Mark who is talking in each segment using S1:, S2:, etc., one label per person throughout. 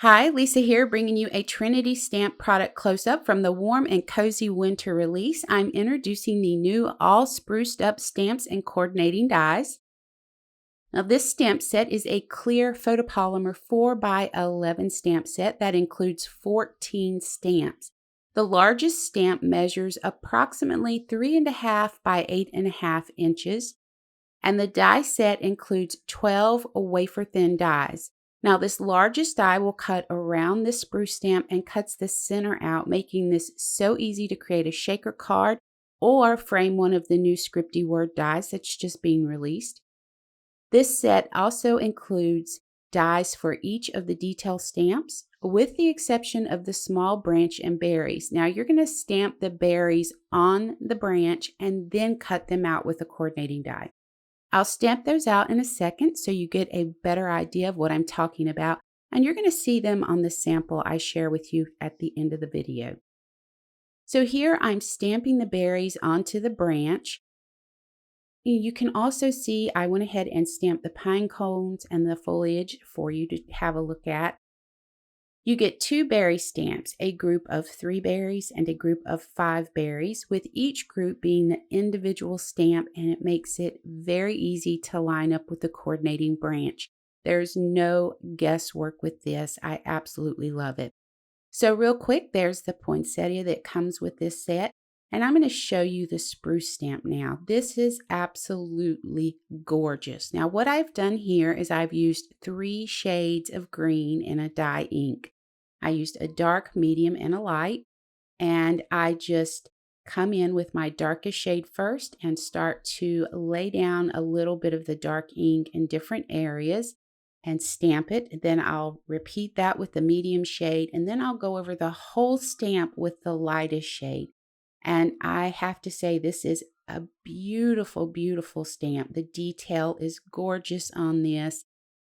S1: Hi, Lisa here, bringing you a Trinity Stamp product close-up from the Warm and Cozy Winter release. I'm introducing the new All Spruced Up stamps and coordinating dies. Now, this stamp set is a clear photopolymer 4x11 stamp set that includes 14 stamps. The largest stamp measures approximately 3.5 by 8.5 inches, and the die set includes 12 wafer-thin dies. Now, this largest die will cut around this spruce stamp and cuts the center out, making this so easy to create a shaker card or frame one of the new scripty word dies that's just being released. This set also includes dies for each of the detail stamps, with the exception of the small branch and berries. Now, you're going to stamp the berries on the branch and then cut them out with a coordinating die. I'll stamp those out in a second so you get a better idea of what I'm talking about, and you're going to see them on the sample I share with you at the end of the video. So here I'm stamping the berries onto the branch. You can also see I went ahead and stamped the pine cones and the foliage for you to have a look at. You get 2 berry stamps, a group of 3 berries and a group of 5 berries, with each group being the individual stamp, and it makes it very easy to line up with the coordinating branch. There's no guesswork with this. I absolutely love it. So real quick, there's the poinsettia that comes with this set, and I'm going to show you the spruce stamp now. This is absolutely gorgeous. Now what I've done here is I've used 3 shades of green in a dye ink. I used a dark, medium, and a light, and I just come in with my darkest shade first and start to lay down a little bit of the dark ink in different areas and stamp it. Then I'll repeat that with the medium shade, and then I'll go over the whole stamp with the lightest shade. And I have to say, this is a beautiful, beautiful stamp. The detail is gorgeous on this.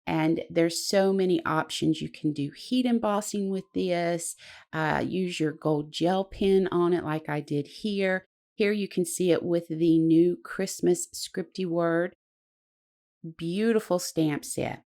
S1: And there's so many options. You can do heat embossing with this, use your gold gel pen on it like I did here. Here you can see it with the new Christmas scripty word. Beautiful stamp set.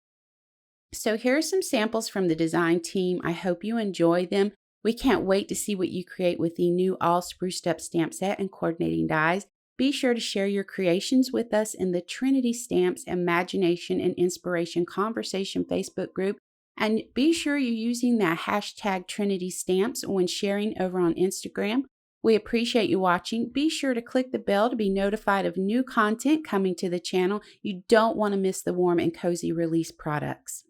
S1: So here are some samples from the design team. I hope you enjoy them. We can't wait to see what you create with the new All Spruced Up stamp set and coordinating dies. Be sure to share your creations with us in the Trinity Stamps Imagination and Inspiration Conversation Facebook group. And be sure you're using that hashtag Trinity Stamps when sharing over on Instagram. We appreciate you watching. Be sure to click the bell to be notified of new content coming to the channel. You don't want to miss the warm and cozy release products.